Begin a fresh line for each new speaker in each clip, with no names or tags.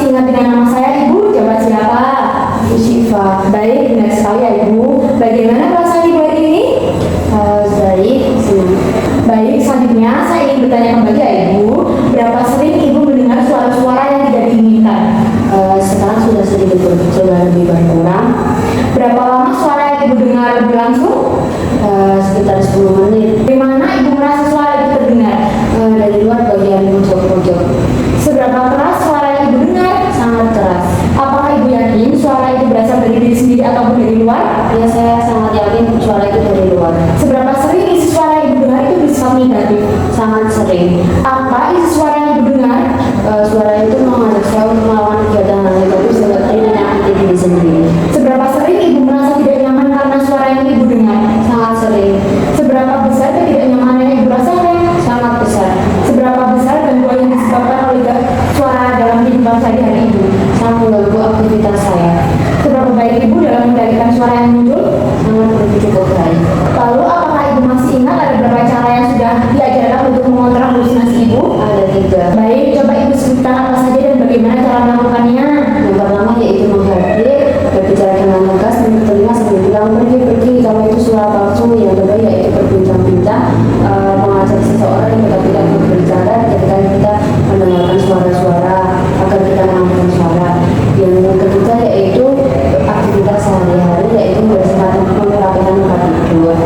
masih ingat dengan nama saya Ibu? Jawab siapa?
Ibu Syifa.
Baik, benar sekali ya Ibu. Bagaimana perasaan Ibu hari ini?
Baik, senang.
Baik, selanjutnya saya ingin bertanya kembali ya Ibu. Berapa sering Ibu mendengar suara-suara yang tidak diinginkan?
Sekarang sudah lebih berkurang.
Berapa lama suara yang Ibu dengar berlangsung?
Sekitar 10 menit.
Di mana Ibu merasa suara itu terdengar?
Dari luar bagian pojok-pojok.
Seberapa keras suara yang Ibu dengar?
Sangat keras.
Apakah Ibu yakin suara itu berasal dari diri sendiri ataupun dari luar?
Ya, saya sangat yakin suara itu dari luar.
Seberapa sering isi suara yang Ibu dengar itu bersifat negatif?
Sangat sering.
Apa isi suara yang Ibu dengar?
Suara itu mengajak saya untuk melawan kegiatan negatif seperti menyakiti diri sendiri.
Seberapa sering Ibu merasa tidak nyaman karena suara yang Ibu dengar?
Sangat sering.
Seberapa besar ketidaknyamanan yang Ibu rasakan?
Sangat besar.
Seberapa besar gangguan yang disebabkan oleh suara dalam kehidupan sehari-hari Ibu?
Sangat mengganggu aktivitas saya.
Seberapa baik Ibu dalam mengendalikan suara yang muncul?
Sangat cukup baik.
Lalu apakah Ibu masih ingat ada beberapa cara yang sudah diajarkan untuk mengontrol halusinasi Ibu?
Ada 3.
Baik, coba Ibu sebutkan apa saja dan bagaimana cara melakukannya.
Yang pertama yaitu menghadir, berbicara dengan tegas dan bertelinga sambil bilang pergi. Kalau itu suara palsu. Yang kedua yaitu berbincang-bincang, mengajak seseorang yang tidak berbicara ketika kita mendengarkan suara-suara agar kita mengambil suara. Yang ketiga yaitu aktivitas sehari-hari, yaitu bersifat memperhatikan tempat tidur.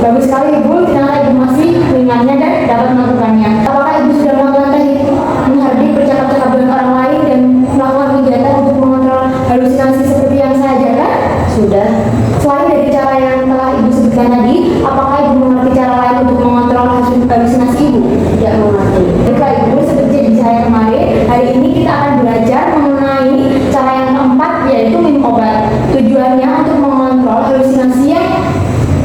Bagus sekali Ibu, ternyata Ibu masih mengingatnya dan dapat melakukannya. Apakah Ibu sudah melakukan teknik menghardik, bercakap-cakap dengan orang lain dan melakukan kegiatan untuk mengontrol halusinasi seperti yang saya ajarkan?
Sudah.
Selain dari cara yang telah Ibu sebutkan tadi, apakah Ibu mengerti cara lain untuk mengontrol halusinasi Ibu?
Tidak mengerti.
Baiklah Ibu, seperti yang saya kemarin, hari ini kita akan belajar mengenai cara yang keempat, yaitu minum obat. Tujuannya untuk mengontrol halusinasi yang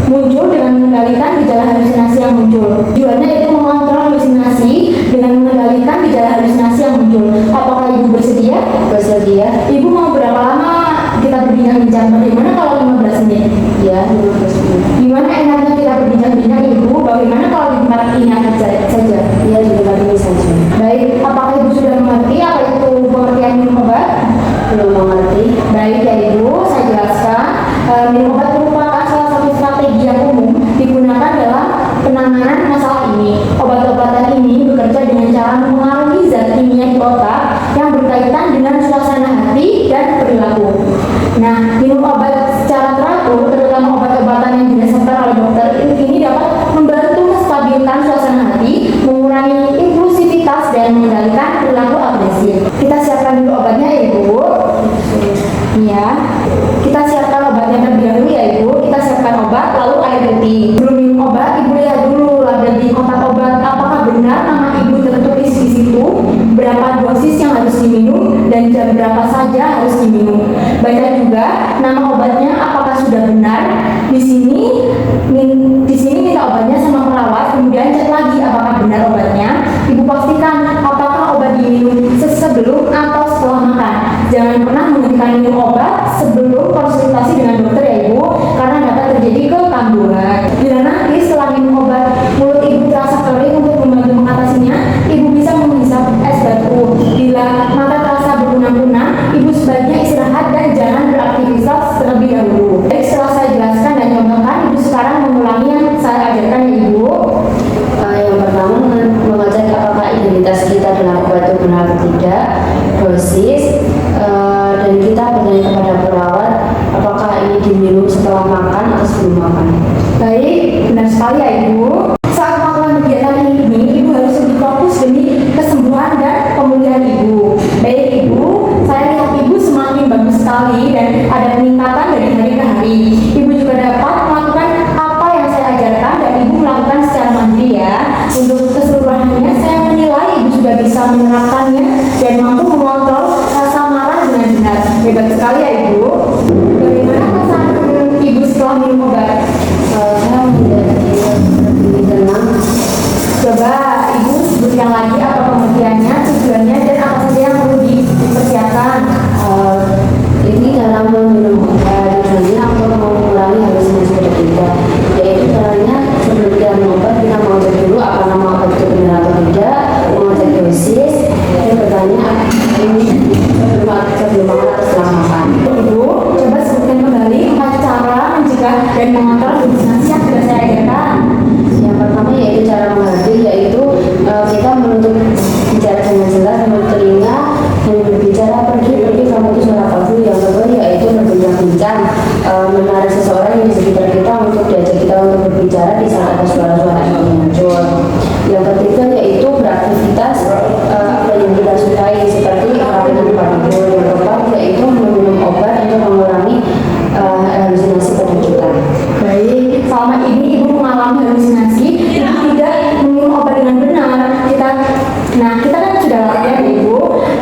muncul dengan mengendalikan gejala halusinasi yang muncul. Tujuannya itu mengontrol halusinasi dengan mengendalikan gejala halusinasi yang muncul. Apakah Ibu bersedia?
Bersedia.
Ibu mau berapa lama kita berbincang-bincang? Bagaimana kalau 15 menit?
Ya, 15 menit.
Gimana enaknya kita berbincang-bincang Ibu? Bagaimana kalau di tempat ini saja?
Ya, di tempat ini saja.
Baik, apakah Ibu sudah mengerti apa itu pengertian minum obat?
Belum mengerti.
Baik ya Ibu, saya jelaskan. Minum obat merupakan salah satu strategi yang umum digunakan dalam penanganan masalah ini. Obat-obatan ini bekerja dengan cara mempengaruhi zat kimia di otak yang berkaitan dengan suasana hati dan perilaku. Nah, minum obat secara teratur, terutama obat-obatan yang didasarkan oleh dokter, ini dapat membantu menstabilkan suasana hati, mengurangi impulsivitas dan mengendalikan perilaku agresif. Kita siapkan dulu obatnya ya Ibu. Ya, kita siapkan obatnya terlebih dahulu ya Ibu. Kita siapkan obat, lalu air putih. Sebelum minum obat, Ibu lihat dulu label di kotak obat apakah benar nama Ibu tertulis di situ, berapa dosis yang harus diminum dan jam berapa saja harus diminum. Baca juga nama obatnya apakah sudah benar. Di sini minta obatnya sama perawat, kemudian cek lagi apakah benar obatnya. Ibu pastikan apakah obat diminum sebelum atau setelah makan. Jangan pernah menghentikan minum obat sebelum konsultasi dengan dokter ya Ibu, karena dapat terjadi kekambuhan. Bila nanti setelah minum obat mulut Ibu terasa kering, untuk membantu mengatasinya, Ibu bisa menghisap es batu. Bila mata terasa berkunang-kunang, Ibu sebaiknya istirahat dan jangan beraktivitas terlebih dahulu. Baik, setelah saya jelaskan dan contohkan, Ibu sekarang mengulangi yang saya ajarkan ya Ibu.
Yang pertama mengecek apakah identitas kita dalam obat itu benar atau tidak, dosis, dan kita bertanya kepada perawat apakah ini diminum setelah makan atau sebelum makan.
Baik, benar sekali ya Ibu. Saat melakukan kegiatan ini, Ibu harus lebih fokus demi kesembuhan dan pemulihan Ibu. Baik Ibu, saya lihat Ibu semakin bagus sekali dan ada peningkatan dari hari ke hari. Ibu juga dapat melakukan apa yang saya ajarkan dan Ibu melakukan secara mandiri ya. Untuk keseluruhannya, saya menilai Ibu juga bisa menerapkannya dan mampu mengontrol rasa marah dengan benar. Hebat sekali ya Ibu. Bagaimana perasaan Ibu setelah minum obat?
Saya menjadi lebih tenang.
Coba Ibu sebutkan lagi apa pengertiannya, tujuannya, dan apa saja yang perlu dipersiapkan.
Ini dalam sebelum makan atau setelah makan.
Ibu, coba sebutkan kembali 4 cara mencegah dan mengontrol halusinasi yang sudah saya ajarkan.
Yang pertama yaitu cara menghadapi, yaitu kita menutup bicara dengan jelas, menutup telinga dan berbicara pergi kamu itu suara palsu. Yang kedua yaitu berbincang-bincang, menarik seseorang yang di sekitar kita untuk diajak kita untuk berbicara di saat ada suara-suara yang muncul. Yang ketiga yaitu beraktivitas apa yang kita sukai seperti dengan parabol. Yang keempat yaitu meminum obat untuk mengurangi halusinasi pada kita.
Baik, selama ini Ibu mengalami halusinasi, Ibu tidak meminum obat dengan benar. Kita kan sudah latihan ya Ibu.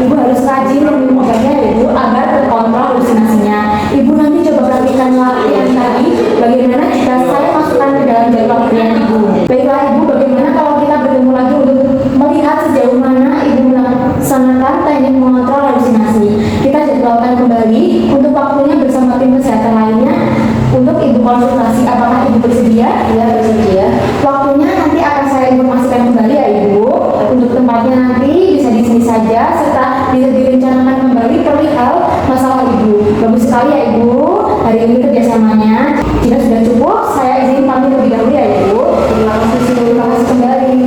Ibu harus rajin meminum obatnya ya Ibu agar terkontrol halusinasinya. Ibu nanti coba perhatikan latihan tadi, bagaimana jika saya masukkan ke dalam jadwal harian Ibu. Baiklah Ibu, bagaimana kalau kita bertemu lagi untuk melihat sejauh mana Ibu melaksanakan teknik mengontrol halusinasi. Kita jadwalkan kembali untuk waktunya bersama tim kesehatan lainnya untuk Ibu konsultasi. Apakah Ibu bersedia?
Ya, bersedia.
Waktunya nanti akan saya informasikan kembali ya Ibu. Untuk tempatnya nanti bisa di sini saja, serta bisa direncanakan kembali perihal masalah Ibu. Bagus sekali ya Ibu hari ini kerjasamanya. Jika sudah cukup, saya izin pamit lebih dahulu ya Ibu. Terima kasih kembali.